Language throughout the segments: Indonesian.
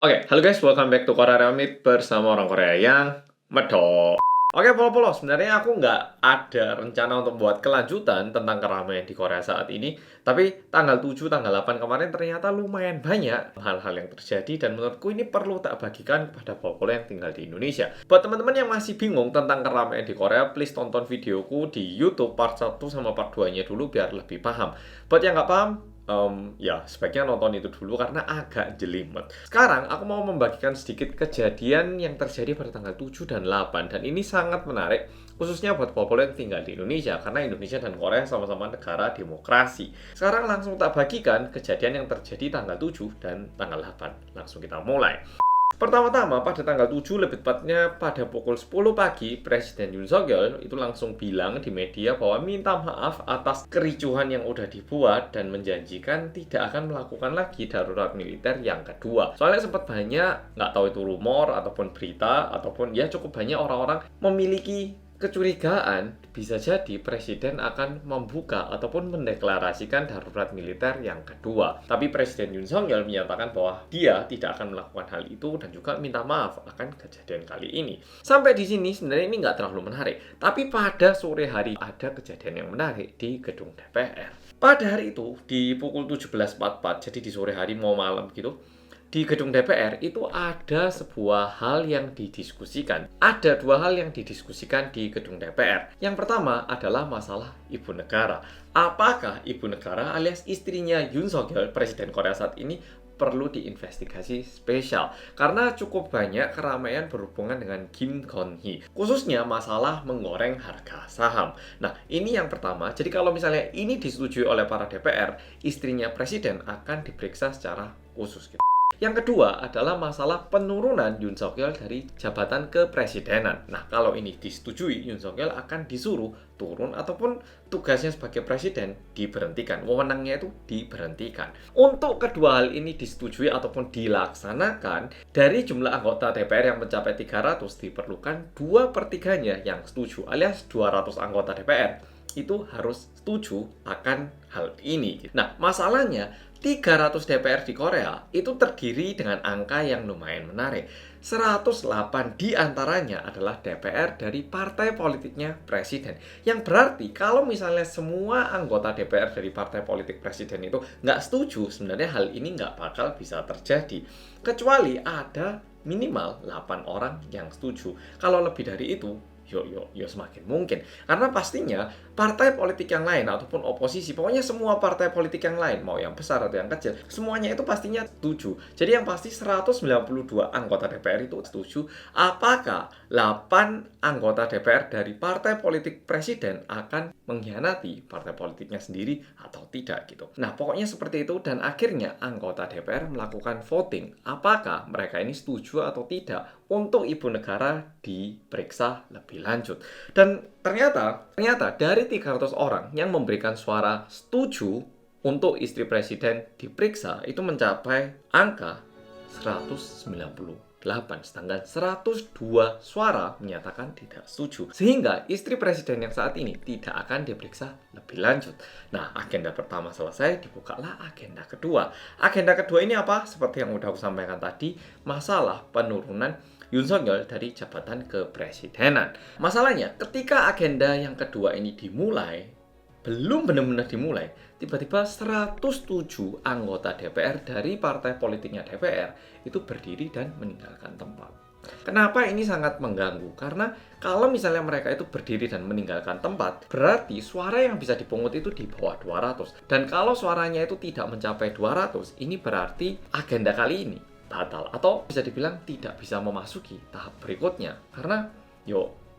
Oke, halo guys, welcome back to Korea Remit bersama orang Korea yang medok. Oke, Polo-Polo, sebenarnya aku nggak ada rencana untuk buat kelanjutan tentang keramaian di Korea saat ini. Tapi tanggal 7, tanggal 8 kemarin ternyata lumayan banyak hal-hal yang terjadi dan menurutku ini perlu tak bagikan kepada Polo-Polo yang tinggal di Indonesia. Buat teman-teman yang masih bingung tentang keramaian di Korea, please tonton videoku di YouTube part 1 sama part 2-nya dulu biar lebih paham. Buat yang nggak paham, ya sebaiknya nonton itu dulu karena agak jelimet. Sekarang aku mau membagikan sedikit kejadian yang terjadi pada tanggal 7 dan 8 dan ini sangat menarik khususnya buat populer yang tinggal di Indonesia karena Indonesia dan Korea sama-sama negara demokrasi. Sekarang langsung tak bagikan kejadian yang terjadi tanggal 7 dan tanggal 8. Langsung kita mulai. Pertama-tama, pada tanggal 7, lebih tepatnya pada pukul 10 pagi, Presiden Yoon Suk Yeol itu langsung bilang di media bahwa minta maaf atas kericuhan yang udah dibuat dan menjanjikan tidak akan melakukan lagi darurat militer yang kedua. Soalnya sempat banyak, nggak tahu itu rumor ataupun berita, ataupun ya cukup banyak orang-orang memiliki kecurigaan bisa jadi presiden akan membuka ataupun mendeklarasikan darurat militer yang kedua. Tapi Presiden Yoon Suk Yeol menyatakan bahwa dia tidak akan melakukan hal itu dan juga minta maaf akan kejadian kali ini. Sampai di sini sebenarnya ini nggak terlalu menarik. Tapi pada sore hari ada kejadian yang menarik di gedung DPR. Pada hari itu di pukul 17.44, jadi di sore hari mau malam gitu, di gedung DPR itu ada sebuah hal yang didiskusikan. Ada dua hal yang didiskusikan di gedung DPR. Yang pertama adalah masalah ibu negara. Apakah ibu negara alias istrinya Yoon Suk Yeol, presiden Korea saat ini, perlu diinvestigasi spesial karena cukup banyak keramaian berhubungan dengan Kim Gon Hee, khususnya masalah menggoreng harga saham. Nah, ini yang pertama. Jadi kalau misalnya ini disetujui oleh para DPR, istrinya presiden akan diperiksa secara khusus. Yang kedua adalah masalah penurunan Yoon Suk Yeol dari jabatan kepresidenan. Nah, kalau ini disetujui, Yoon Suk Yeol akan disuruh turun ataupun tugasnya sebagai presiden diberhentikan. Wewenangnya itu diberhentikan. Untuk kedua hal ini disetujui ataupun dilaksanakan, dari jumlah anggota DPR yang mencapai 300 diperlukan 2/3-nya yang setuju, alias 200 anggota DPR itu harus setuju akan hal ini. Nah, masalahnya 300 DPR di Korea itu terdiri dengan angka yang lumayan menarik. 108 diantaranya adalah DPR dari partai politiknya presiden. Yang berarti kalau misalnya semua anggota DPR dari partai politik presiden itu nggak setuju, sebenarnya hal ini nggak bakal bisa terjadi. Kecuali ada minimal 8 orang yang setuju. Kalau lebih dari itu, yo semakin mungkin. Karena pastinya partai politik yang lain ataupun oposisi, pokoknya semua partai politik yang lain, mau yang besar atau yang kecil, semuanya itu pastinya setuju. Jadi yang pasti 192 anggota DPR itu setuju. Apakah 8 anggota DPR dari partai politik presiden akan mengkhianati partai politiknya sendiri atau tidak gitu. Nah, pokoknya seperti itu dan akhirnya anggota DPR melakukan voting. Apakah mereka ini setuju atau tidak untuk ibu negara diperiksa lebih lanjut. Dan ternyata dari 300 orang yang memberikan suara setuju untuk istri presiden diperiksa itu mencapai angka 198, sedangkan 102 suara menyatakan tidak setuju. Sehingga istri presiden yang saat ini tidak akan diperiksa lebih lanjut. Nah, agenda pertama selesai, dibukalah agenda kedua. Agenda kedua ini apa? Seperti yang udah aku sampaikan tadi, masalah penurunan Yoon Suk Yeol dari jabatan kepresidenan. Masalahnya, ketika agenda yang kedua ini dimulai, belum benar-benar dimulai, tiba-tiba 107 anggota DPR dari partai politiknya DPR itu berdiri dan meninggalkan tempat. Kenapa ini sangat mengganggu? Karena kalau misalnya mereka itu berdiri dan meninggalkan tempat, berarti suara yang bisa dipungut itu di bawah 200. Dan kalau suaranya itu tidak mencapai 200, ini berarti agenda kali ini batal atau bisa dibilang tidak bisa memasuki tahap berikutnya karena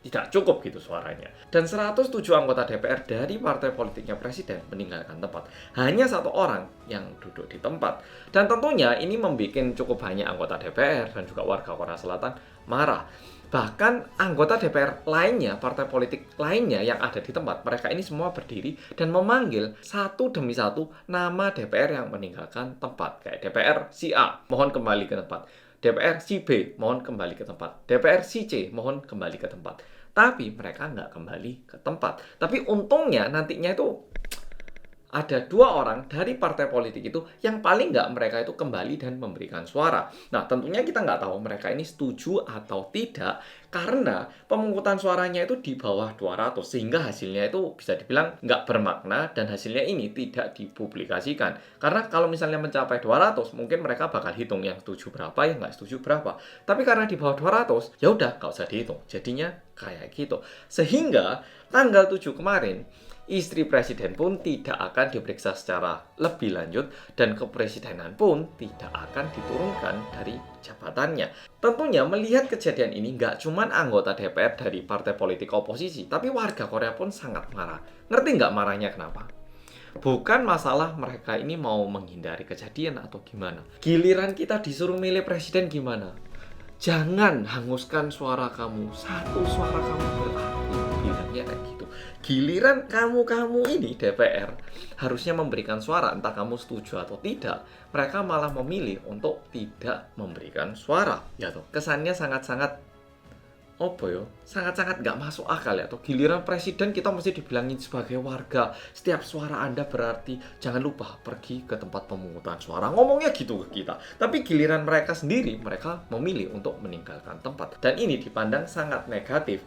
tidak cukup gitu suaranya. Dan 107 anggota DPR dari partai politiknya presiden meninggalkan tempat. Hanya satu orang yang duduk di tempat. Dan tentunya ini membuat cukup banyak anggota DPR dan juga warga Korea Selatan marah. Bahkan anggota DPR lainnya, partai politik lainnya yang ada di tempat, mereka ini semua berdiri dan memanggil satu demi satu nama DPR yang meninggalkan tempat. Kayak DPR si A, mohon kembali ke tempat. DPR si B, mohon kembali ke tempat. DPR si C, mohon kembali ke tempat. Tapi mereka nggak kembali ke tempat. Tapi untungnya nantinya itu ada 2 orang dari partai politik itu yang paling nggak mereka itu kembali dan memberikan suara. Nah, tentunya kita nggak tahu mereka ini setuju atau tidak karena pemungutan suaranya itu di bawah 200 sehingga hasilnya itu bisa dibilang nggak bermakna dan hasilnya ini tidak dipublikasikan. Karena kalau misalnya mencapai 200 mungkin mereka bakal hitung yang setuju berapa, yang nggak setuju berapa. Tapi karena di bawah 200 ya udah nggak usah dihitung. Jadinya kayak gitu. Sehingga tanggal 7 kemarin istri presiden pun tidak akan diperiksa secara lebih lanjut dan kepresidenan pun tidak akan diturunkan dari jabatannya. Tentunya melihat kejadian ini nggak cuma anggota DPR dari partai politik oposisi, tapi warga Korea pun sangat marah. Ngerti nggak marahnya kenapa? Bukan masalah mereka ini mau menghindari kejadian atau gimana. Giliran kita disuruh milih presiden gimana? Jangan hanguskan suara kamu. Satu suara kamu berarti. Bilangnya kayak gitu. Giliran kamu ini DPR harusnya memberikan suara, entah kamu setuju atau tidak, mereka malah memilih untuk tidak memberikan suara. Ya tuh, kesannya sangat-sangat sangat-sangat nggak masuk akal ya. Atau giliran presiden kita mesti dibilangin sebagai warga, setiap suara Anda berarti, jangan lupa pergi ke tempat pemungutan suara. Ngomongnya gitu ke kita. Tapi giliran mereka sendiri, mereka memilih untuk meninggalkan tempat. Dan ini dipandang sangat negatif.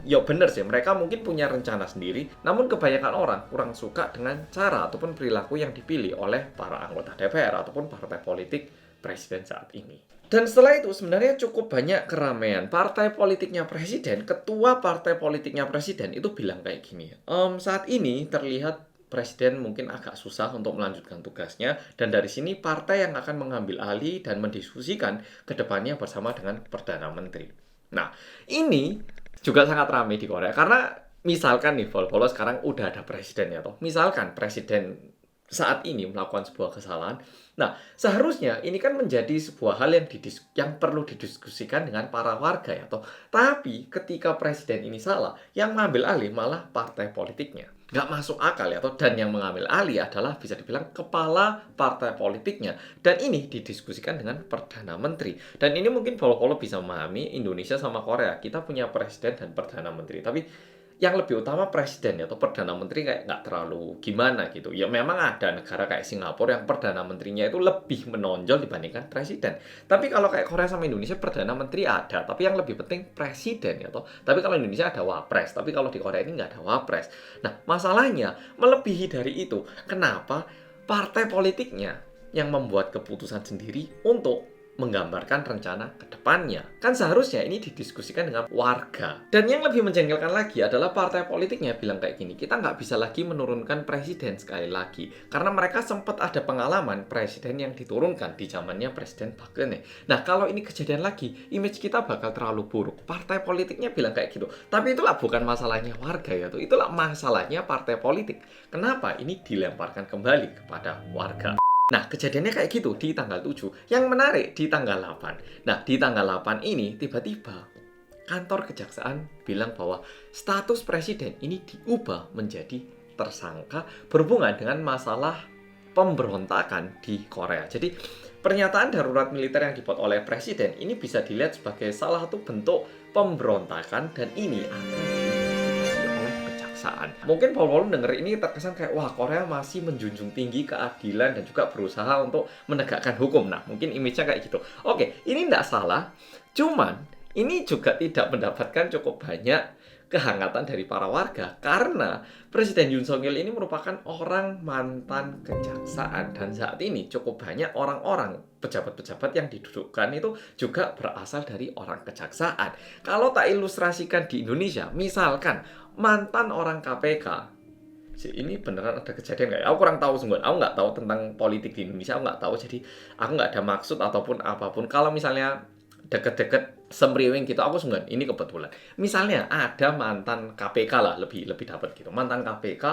Ya bener sih, mereka mungkin punya rencana sendiri, namun kebanyakan orang kurang suka dengan cara ataupun perilaku yang dipilih oleh para anggota DPR ataupun partai politik presiden saat ini. Dan setelah itu sebenarnya cukup banyak keramaian. Partai politiknya presiden, ketua partai politiknya presiden itu bilang kayak gini, saat ini terlihat presiden mungkin agak susah untuk melanjutkan tugasnya, dan dari sini partai yang akan mengambil alih dan mendiskusikan ke depannya bersama dengan Perdana Menteri. Nah, ini juga sangat ramai di Korea karena misalkan nih Volvo sekarang udah ada presiden ya toh. Misalkan presiden saat ini melakukan sebuah kesalahan. Nah, seharusnya ini kan menjadi sebuah hal yang perlu didiskusikan dengan para warga ya toh. Tapi ketika presiden ini salah, yang mengambil alih malah partai politiknya. Nggak masuk akal ya toh. Dan yang mengambil alih adalah bisa dibilang kepala partai politiknya. Dan ini didiskusikan dengan Perdana Menteri. Dan ini mungkin Volvo bisa memahami Indonesia sama Korea. Kita punya presiden dan Perdana Menteri. Tapi yang lebih utama presiden atau Perdana Menteri kayak nggak terlalu gimana gitu. Ya memang ada negara kayak Singapura yang Perdana Menterinya itu lebih menonjol dibandingkan presiden. Tapi kalau kayak Korea sama Indonesia Perdana Menteri ada, tapi yang lebih penting presiden ya toh. Tapi kalau Indonesia ada wapres, tapi kalau di Korea ini nggak ada wapres. Nah, masalahnya melebihi dari itu. Kenapa partai politiknya yang membuat keputusan sendiri untuk menggambarkan rencana ke depannya. Kan seharusnya ini didiskusikan dengan warga. Dan yang lebih menjengkelkan lagi adalah partai politiknya bilang kayak gini, kita nggak bisa lagi menurunkan presiden sekali lagi. Karena mereka sempat ada pengalaman presiden yang diturunkan di zamannya Presiden Park Geun-hye. Nah, kalau ini kejadian lagi, image kita bakal terlalu buruk. Partai politiknya bilang kayak gitu. Tapi itulah bukan masalahnya warga ya, itulah masalahnya partai politik. Kenapa ini dilemparkan kembali kepada warga? Nah, kejadiannya kayak gitu di tanggal 7. Yang menarik di tanggal 8. Nah, di tanggal 8 ini tiba-tiba kantor kejaksaan bilang bahwa status presiden ini diubah menjadi tersangka berhubungan dengan masalah pemberontakan di Korea. Jadi, pernyataan darurat militer yang dibuat oleh presiden ini bisa dilihat sebagai salah satu bentuk pemberontakan dan ini akan diinvestigasi oleh kejaksaan. Mungkin Paul denger ini terkesan kayak, wah Korea masih menjunjung tinggi keadilan dan juga berusaha untuk menegakkan hukum. Nah, mungkin image-nya kayak gitu. Oke, ini nggak salah, cuman ini juga tidak mendapatkan cukup banyak kehangatan dari para warga karena Presiden Yoon Suk Yeol ini merupakan orang mantan kejaksaan dan saat ini cukup banyak orang-orang pejabat-pejabat yang didudukkan itu juga berasal dari orang kejaksaan. Kalau tak ilustrasikan di Indonesia, misalkan mantan orang KPK, ini beneran ada kejadian nggak ya? Aku kurang tahu sungguh. Aku nggak tahu tentang politik di Indonesia, aku nggak tahu. Jadi aku nggak ada maksud ataupun apapun. Kalau misalnya deket-deket semriwing gitu, aku sungguh ini kebetulan. Misalnya ada mantan KPK lah, lebih dapat gitu. Mantan KPK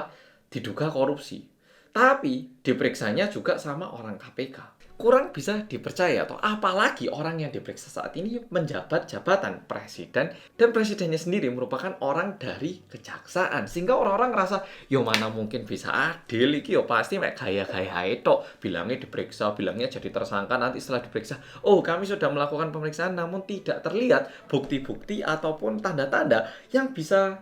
diduga korupsi, tapi diperiksanya juga sama orang KPK. Kurang bisa dipercaya atau apalagi orang yang diperiksa saat ini menjabat jabatan presiden dan presidennya sendiri merupakan orang dari kejaksaan sehingga orang-orang ngerasa yo mana mungkin bisa adil iki yo pasti mek gaya-gaya itu bilangnya diperiksa bilangnya jadi tersangka nanti setelah diperiksa oh kami sudah melakukan pemeriksaan namun tidak terlihat bukti-bukti ataupun tanda-tanda yang bisa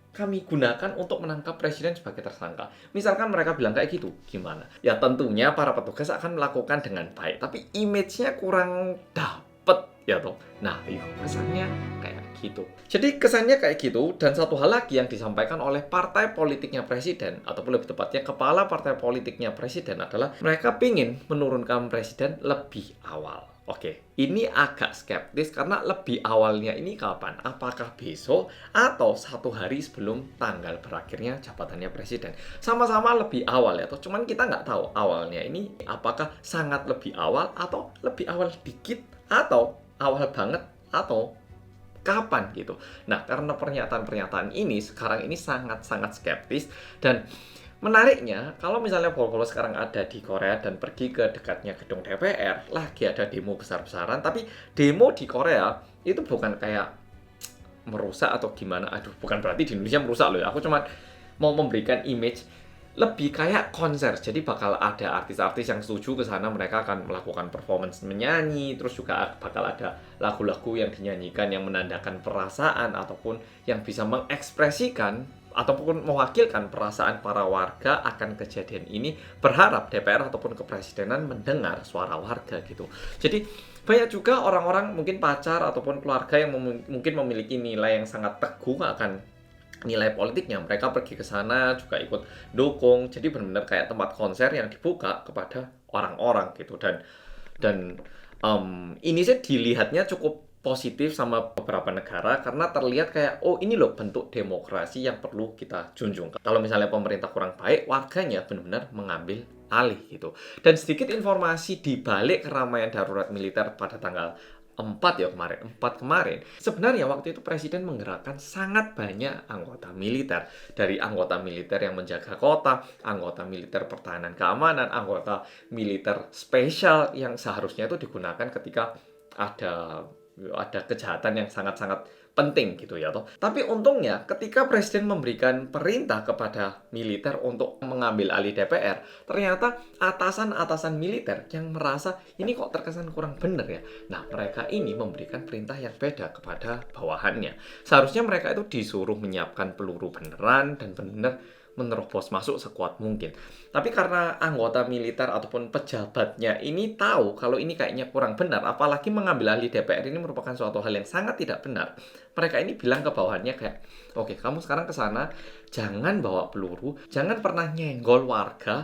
kami gunakan untuk menangkap presiden sebagai tersangka. Misalkan mereka bilang kayak gitu, gimana? Ya tentunya para petugas akan melakukan dengan baik, tapi image-nya kurang dapet ya toh. Nah, iya, kesannya kayak gitu. Jadi kesannya kayak gitu, dan satu hal lagi yang disampaikan oleh partai politiknya presiden, ataupun lebih tepatnya kepala partai politiknya presiden adalah mereka pingin menurunkan presiden lebih awal. Oke, ini agak skeptis karena lebih awalnya ini kapan? Apakah besok atau 1 hari sebelum tanggal berakhirnya jabatannya presiden? Sama-sama lebih awal ya, atau cuman kita nggak tahu awalnya ini apakah sangat lebih awal atau lebih awal dikit atau awal banget atau kapan gitu. Nah, karena pernyataan-pernyataan ini sekarang ini sangat-sangat skeptis, dan menariknya, kalau misalnya Pol-Pol sekarang ada di Korea dan pergi ke dekatnya gedung DPR, lagi ada demo besar-besaran, tapi demo di Korea itu bukan kayak merusak atau gimana. Aduh, bukan berarti di Indonesia merusak loh ya. Aku cuma mau memberikan image lebih kayak konser. Jadi bakal ada artis-artis yang setuju ke sana, mereka akan melakukan performance menyanyi, terus juga bakal ada lagu-lagu yang dinyanyikan yang menandakan perasaan ataupun yang bisa mengekspresikan ataupun mewakilkan perasaan para warga akan kejadian ini, berharap DPR ataupun kepresidenan mendengar suara warga gitu. Jadi banyak juga orang-orang mungkin pacar ataupun keluarga yang mungkin memiliki nilai yang sangat teguh akan nilai politiknya, mereka pergi ke sana juga ikut dukung. Jadi benar-benar kayak tempat konser yang dibuka kepada orang-orang gitu. Dan ini sih dilihatnya cukup positif sama beberapa negara karena terlihat kayak, oh ini loh bentuk demokrasi yang perlu kita junjung. Kalau misalnya pemerintah kurang baik, warganya benar-benar mengambil alih gitu. Dan sedikit informasi di balik keramaian darurat militer pada tanggal 4 kemarin. Sebenarnya waktu itu presiden menggerakkan sangat banyak anggota militer. Dari anggota militer yang menjaga kota, anggota militer pertahanan keamanan, anggota militer spesial yang seharusnya itu digunakan ketika ada kejahatan yang sangat-sangat penting gitu ya toh. Tapi untungnya ketika presiden memberikan perintah kepada militer untuk mengambil alih DPR, ternyata atasan-atasan militer yang merasa ini kok terkesan kurang benar ya. Nah, mereka ini memberikan perintah yang beda kepada bawahannya. Seharusnya mereka itu disuruh menyiapkan peluru beneran dan benar menerobos masuk sekuat mungkin. Tapi karena anggota militer ataupun pejabatnya ini tahu kalau ini kayaknya kurang benar, apalagi mengambil alih DPR ini merupakan suatu hal yang sangat tidak benar. Mereka ini bilang ke bawahannya kayak, oke, kamu sekarang ke sana, jangan bawa peluru, jangan pernah nyenggol warga.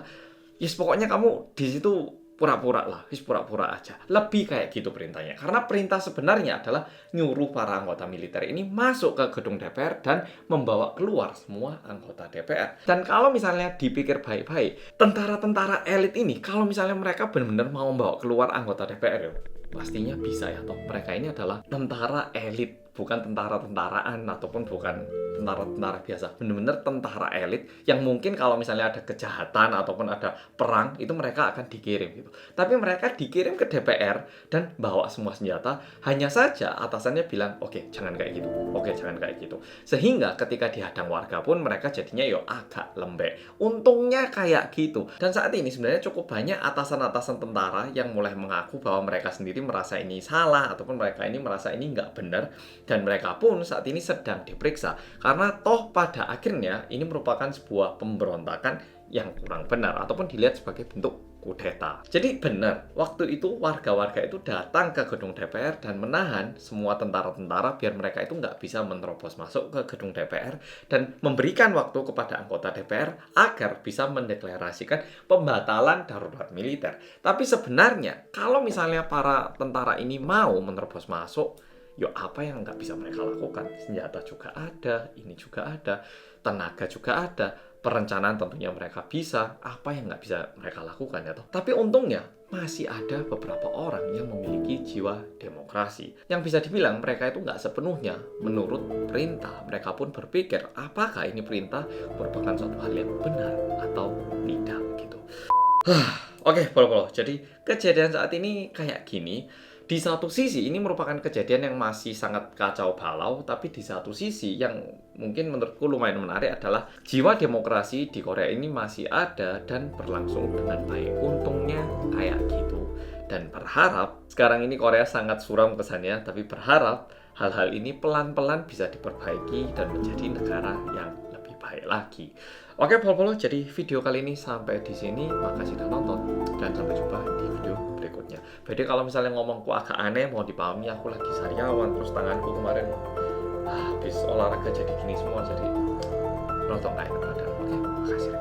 Yes, pokoknya kamu di situ pura-pura lah, pura-pura aja. Lebih kayak gitu perintahnya. Karena perintah sebenarnya adalah nyuruh para anggota militer ini masuk ke gedung DPR dan membawa keluar semua anggota DPR. Dan kalau misalnya dipikir baik-baik, tentara-tentara elit ini, kalau misalnya mereka benar-benar mau membawa keluar anggota DPR, pastinya bisa ya toh. Mereka ini adalah tentara elit, bukan tentara-tentaraan ataupun bukan tentara-tentara biasa. Benar-benar tentara elit yang mungkin kalau misalnya ada kejahatan ataupun ada perang, itu mereka akan dikirim gitu. Tapi mereka dikirim ke DPR dan bawa semua senjata, hanya saja atasannya bilang, oke, jangan kayak gitu. Oke, jangan kayak gitu. Sehingga ketika dihadang warga pun mereka jadinya agak lembek. Untungnya kayak gitu. Dan saat ini sebenarnya cukup banyak atasan-atasan tentara yang mulai mengaku bahwa mereka sendiri merasa ini salah ataupun mereka ini merasa ini nggak benar. Dan mereka pun saat ini sedang diperiksa. Karena toh pada akhirnya ini merupakan sebuah pemberontakan yang kurang benar ataupun dilihat sebagai bentuk kudeta. Jadi benar, waktu itu warga-warga itu datang ke gedung DPR dan menahan semua tentara-tentara biar mereka itu nggak bisa menerobos masuk ke gedung DPR dan memberikan waktu kepada anggota DPR agar bisa mendeklarasikan pembatalan darurat militer. Tapi sebenarnya kalau misalnya para tentara ini mau menerobos masuk, apa yang nggak bisa mereka lakukan? Senjata juga ada, ini juga ada, tenaga juga ada, perencanaan tentunya mereka bisa, apa yang nggak bisa mereka lakukan ya toh. Tapi untungnya masih ada beberapa orang yang memiliki jiwa demokrasi. Yang bisa dibilang mereka itu nggak sepenuhnya menurut perintah. Mereka pun berpikir apakah ini perintah merupakan suatu hal yang benar atau tidak gitu. Oke, Polo. Jadi kejadian saat ini kayak gini. Di satu sisi ini merupakan kejadian yang masih sangat kacau balau, tapi di satu sisi yang mungkin menurutku lumayan menarik adalah jiwa demokrasi di Korea ini masih ada dan berlangsung dengan baik. Untungnya kayak gitu. Dan berharap, sekarang ini Korea sangat suram kesannya, tapi berharap hal-hal ini pelan-pelan bisa diperbaiki dan menjadi negara yang lebih baik lagi. Oke, Pol-Polo, jadi video kali ini sampai di sini. Makasih udah nonton dan sampai jumpa di video berikutnya. Jadi kalau misalnya ngomongku agak aneh, mau dipahami, aku lagi sariawan, terus tanganku kemarin habis olahraga jadi gini semua, jadi nonton nggak enak badan. Oke, makasih.